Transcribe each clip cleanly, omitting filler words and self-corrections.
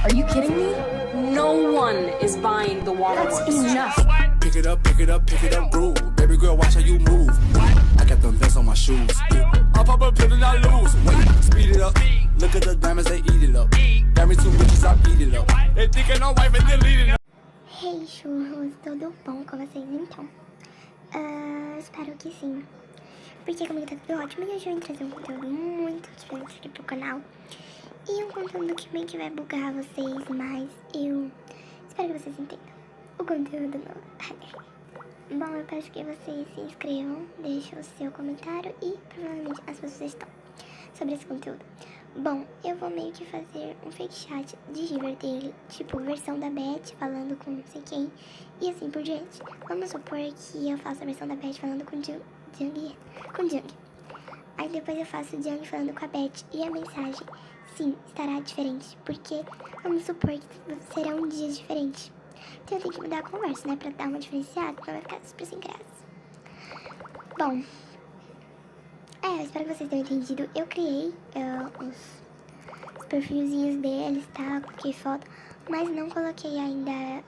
Are you kidding me? No one is buying the waterworks. That's enough. Pick it up, pick it up, pick it up, groove. Baby girl, watch how you move. I got them vests on my shoes. I pop a pill and I lose. Wait, speed it up. Look at the diamonds, they eat it up. Got me two bitches, I beat it up. They thinking I'm wife and deleting it. Hey, churros, tudo bom com vocês então? Espero que sim. Porque comigo tá tudo ótimo e hoje eu vim trazer um conteúdo muito diferente aqui pro canal. E um conteúdo que meio que vai bugar vocês, mas eu espero que vocês entendam. O conteúdo não. Bom, eu peço que vocês se inscrevam, deixem o seu comentário e provavelmente a sua sugestão sobre esse conteúdo. Bom, eu vou meio que fazer um fake chat de Riverdale, tipo versão da Beth falando com não sei quem e assim por diante. Vamos supor que eu faço a versão da Beth falando com Jung. Aí depois eu faço o Jung falando com a Beth e a mensagem, sim, estará diferente, porque vamos supor que serão dias diferentes. Então eu tenho que mudar a conversa, né, pra dar uma diferenciada, não vai ficar super sem graça. Bom, eu espero que vocês tenham entendido. Eu criei os perfilzinhos deles, tá? Coloquei foto, mas não coloquei ainda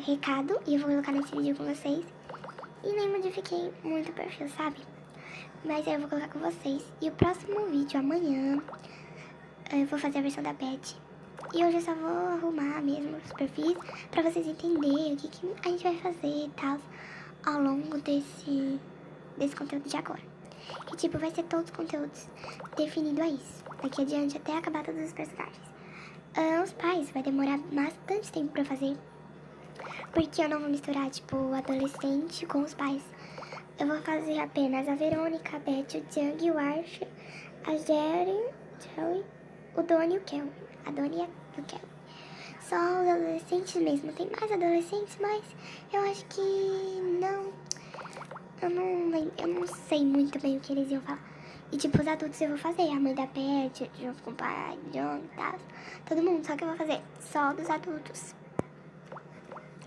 recado. E eu vou colocar nesse vídeo com vocês. E nem modifiquei muito o perfil, sabe? Mas aí eu vou colocar com vocês. E o próximo vídeo, amanhã, eu vou fazer a versão da Beth. E hoje eu só vou arrumar mesmo os perfis pra vocês entenderem o que a gente vai fazer e tal ao longo desse conteúdo de agora. Que tipo, vai ser todos os conteúdos definido a isso. Daqui adiante até acabar todos os personagens. Os pais vai demorar bastante tempo pra fazer. Porque eu não vou misturar, tipo, o adolescente com os pais. Eu vou fazer apenas a Verônica, a Beth, o Jung, o Archer, a Jerry, o Donnie e o Kelvin. A Donnie e o Kelvin. Só os adolescentes mesmo. Tem mais adolescentes, mas eu acho que não... Eu não sei muito bem o que eles iam falar. E tipo, os adultos eu vou fazer. A mãe da Beth, junto com o pai, John e tal. Todo mundo, só que eu vou fazer só dos adultos.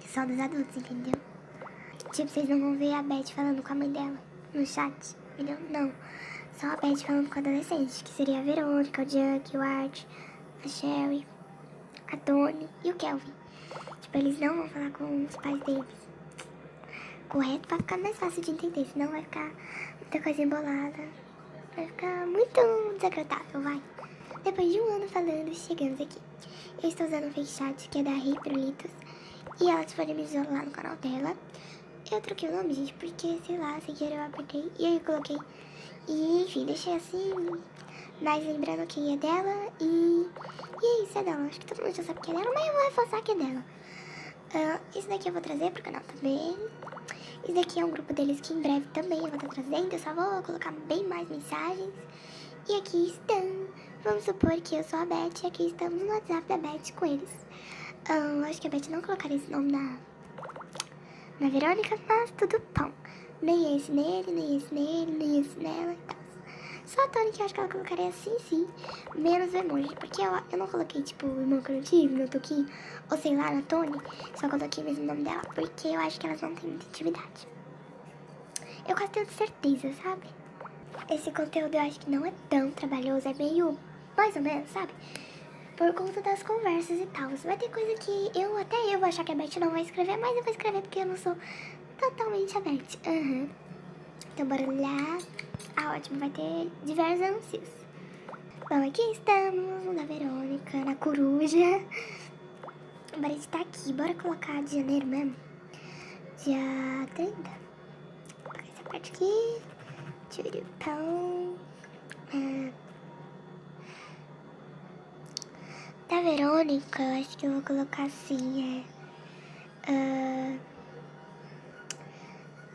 Só dos adultos, entendeu? Tipo, vocês não vão ver a Beth falando com a mãe dela no chat, entendeu? Não. Só a Beth falando com a adolescente, que seria a Verônica, o Junk, o Art, a Sherry, a Tony e o Kelvin. Tipo, eles não vão falar com os pais deles. Correto, pra ficar mais fácil de entender, senão vai ficar muita coisa embolada, vai ficar muito desagradável, vai. Depois de um ano falando, chegamos aqui. Eu estou usando o fake chat que é da Riprolitos e ela disponibilizou lá no canal dela. Eu troquei o nome, gente, porque, sei lá, sem querer eu apertei e aí eu coloquei. E enfim, deixei assim, mas lembrando que é dela e é isso, é dela. Acho que todo mundo já sabe que é dela, mas eu vou reforçar que é dela. Isso daqui eu vou trazer pro canal também. Esse daqui é um grupo deles que em breve também eu vou estar trazendo. Eu só vou colocar bem mais mensagens. E aqui estão. Vamos supor que eu sou a Beth e aqui estamos no WhatsApp da Beth com eles. Acho que a Beth não colocaria esse nome na Verônica, mas tudo bom. Nem esse nele, nem esse nele, nem esse nela e tal. Só a Tony que eu acho que ela colocaria assim, sim. Menos o emoji. Porque eu não coloquei, tipo, o irmão que eu não tive, meu Toquinho. Ou sei lá, na Tony. Só coloquei mesmo o nome dela. Porque eu acho que elas não têm muita intimidade. Eu quase tenho certeza, sabe? Esse conteúdo eu acho que não é tão trabalhoso. É meio, mais ou menos, sabe? Por conta das conversas e tal. Vai ter coisa que até eu vou achar que a Beth não vai escrever. Mas eu vou escrever porque eu não sou totalmente a Beth. Então bora lá. Ótimo, vai ter diversos anúncios. Bom, aqui estamos na Verônica, na coruja. Bora editar aqui, bora colocar de janeiro mesmo. Dia 30. Vou colocar essa parte aqui. Tchurupão. Da Verônica, eu acho que eu vou colocar assim,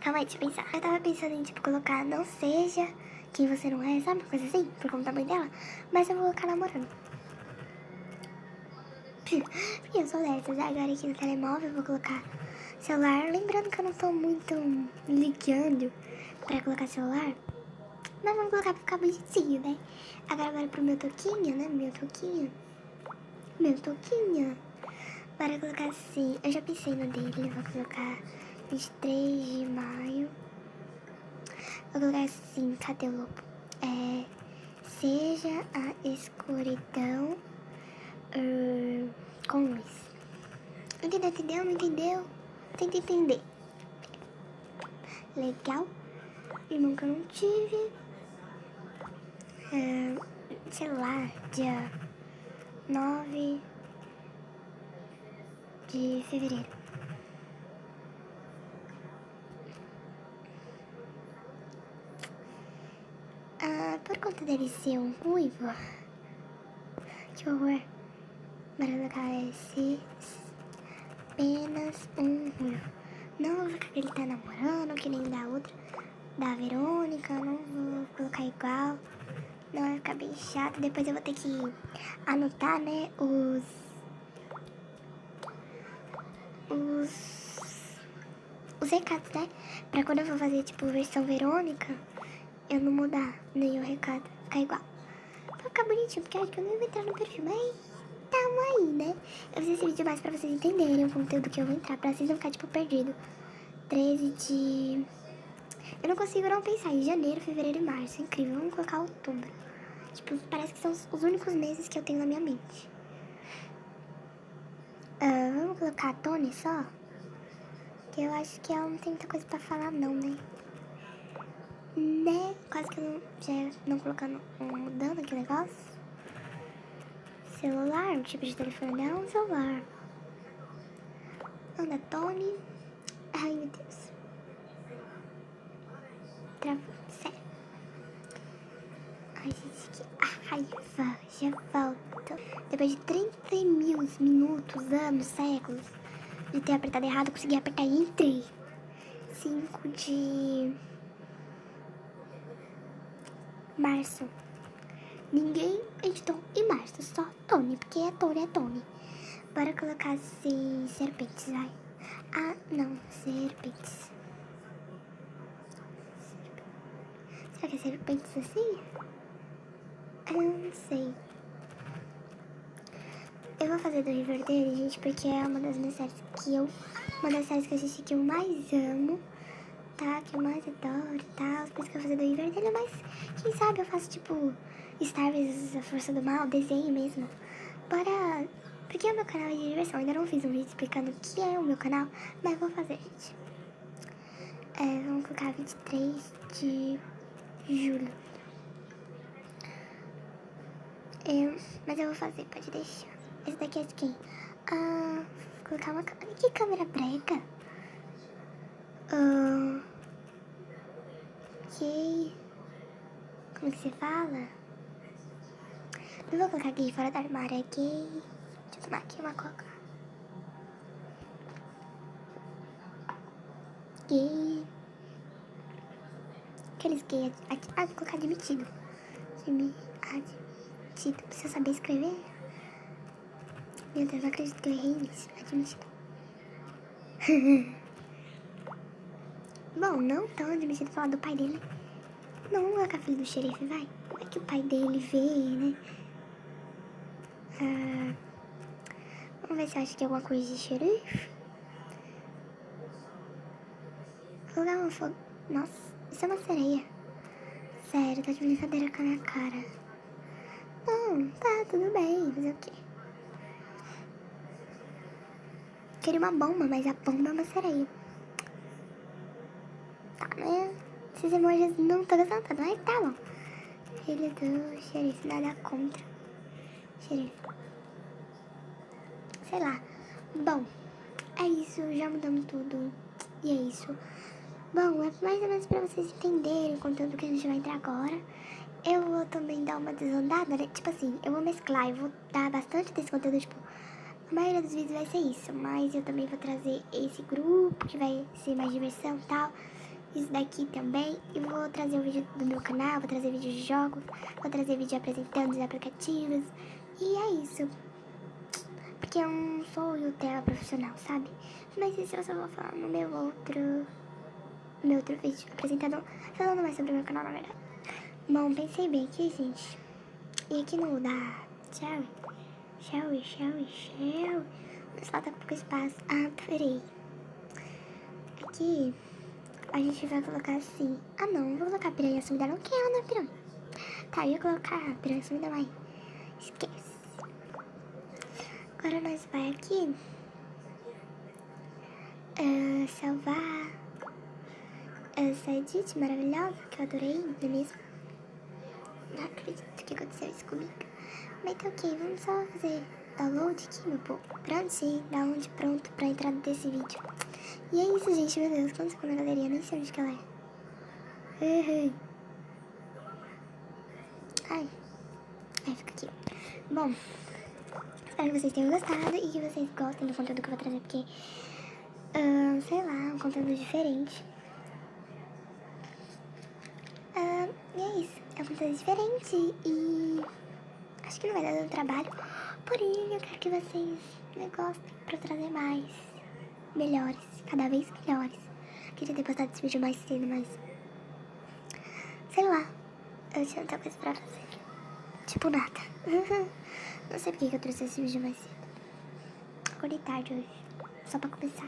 Calma aí, deixa eu pensar. Eu tava pensando em, tipo, colocar não seja quem você não é, sabe? Uma coisa assim, por conta da mãe dela. Mas eu vou colocar namorando. Porque eu sou dessas. Agora aqui no telemóvel eu vou colocar celular. Lembrando que eu não tô muito ligando pra colocar celular. Mas vamos colocar pra ficar bonitinho, né? Agora pro meu toquinho, né? Meu toquinho. Bora colocar assim. Eu já pensei no dele. Eu vou colocar 23 de maio. Vou colocar assim, cadê o lobo? Seja a escuridão com luz. Entendeu? Não entendeu? Tenta entender. Legal. Irmão que eu não tive. Sei lá, dia 9 de fevereiro. Por conta dele ser um ruivo, que horror, Mariana KS, apenas um ruivo. Não vou ficar que ele tá namorando, que nem da outra, da Verônica, não vou colocar igual, não vai ficar bem chato. Depois eu vou ter que anotar, né, os recados, né, pra quando eu for fazer, tipo, versão Verônica, eu não mudar nem o recado, ficar igual. Vai ficar bonitinho, porque eu acho que eu não vou entrar no perfil, mas tamo aí, né? Eu fiz esse vídeo mais pra vocês entenderem o conteúdo que eu vou entrar, pra vocês não ficarem, tipo, perdidos. 13 de... Eu não consigo não pensar em janeiro, fevereiro e março, é incrível. Vamos colocar outubro. Tipo, parece que são os únicos meses que eu tenho na minha mente. Vamos colocar a Tony só? Que eu acho que ela não tem muita coisa pra falar não, né? Quase que eu já não colocando, mudando aqui o negócio. Celular, o tipo de telefone dela é um celular. Ana Tony. Ai, meu Deus. Travou, sério. Ai, gente, que raiva. Já volto. Depois de 30 mil minutos, anos, séculos de ter apertado errado, eu consegui apertar e entrei. 5 de... março. Ninguém editou em março, só Tony, porque é Tony. Bora colocar assim, serpentes, vai. Ah, não, serpentes. Será que é serpentes assim? Eu não sei. Eu vou fazer do Riverdale, gente, porque é uma das minhas séries que eu... Uma das séries que eu assisti que eu mais amo, tá? Que eu mais adoro e tal. Por isso que eu vou fazer do Riverdale, mas quem sabe eu faço, tipo, Star Wars, A Força do Mal, desenho mesmo. Bora... Porque o meu canal é de diversão. Eu ainda não fiz um vídeo explicando o que é o meu canal, mas vou fazer, gente. Vamos colocar 23 de julho. Mas eu vou fazer, pode deixar. Esse daqui é de quem? Vou colocar uma câmera. Que câmera brega? Ok. Como que se fala? Não vou colocar gay fora do armário, é gay. Deixa eu tomar aqui uma coca. Gay. Aqueles gays. Vou colocar admitido. Admitido. Precisa saber escrever? Meu Deus, não acredito que eu errei nisso. Admitido. Bom, não tão admitido falar do pai dele. Não, vamos colocar filho do xerife, vai. Como é que o pai dele vê, né? Vamos ver se eu acho que é alguma coisa de xerife. Vou dar uma foto. Nossa, isso é uma sereia. Sério, tá de brincadeira com a minha cara. Não, tá, tudo bem. Fazer o quê? Queria uma bomba, mas a bomba é uma sereia. Tá, né? Esses emojis não tô gostando tanto, mas tá bom. Filho do xerife, nada contra. Xerife. Sei lá. Bom, é isso, já mudamos tudo. E é isso. Bom, é mais ou menos pra vocês entenderem o conteúdo que a gente vai entrar agora. Eu vou também dar uma desandada, né? Tipo assim, eu vou mesclar, eu vou dar bastante desse conteúdo, tipo... A maioria dos vídeos vai ser isso, mas eu também vou trazer esse grupo, que vai ser mais diversão e tal. Isso daqui também. E vou trazer um vídeo do meu canal, vou trazer vídeo de jogos, vou trazer vídeo apresentando os aplicativos. E é isso. Porque eu não sou youtuber profissional, sabe? Mas isso eu só vou falar no meu outro vídeo apresentador, falando mais sobre o meu canal, na verdade. Bom, pensei bem aqui, gente. E aqui no da Shall we? Mas falta pouco espaço. Peraí. Aqui a gente vai colocar assim. Não vou colocar piranha sumida não, que ela não é piranha. Tá, eu ia colocar piranha sumida, mas esquece. Agora nós vai aqui salvar essa edit maravilhosa que eu adorei, não é mesmo? Não acredito que aconteceu isso comigo. Mas tá ok, vamos só fazer download aqui, meu povo. Prontinho, download pronto pra entrada desse vídeo. E é isso, gente, meu Deus, quando ficou na galeria, nem sei onde que ela é. Ai, fica aqui. Bom, espero que vocês tenham gostado e que vocês gostem do conteúdo que eu vou trazer, porque, sei lá, um conteúdo diferente. E é isso, é um conteúdo diferente e acho que não vai dar tanto trabalho, porém eu quero que vocês gostem pra eu trazer mais, melhores, cada vez melhores. Queria ter postado esse vídeo mais cedo, mas sei lá, eu tinha tanta coisa pra fazer, tipo nada. Não sei porque que eu trouxe esse vídeo mais cedo. Acordei tarde hoje, só pra começar.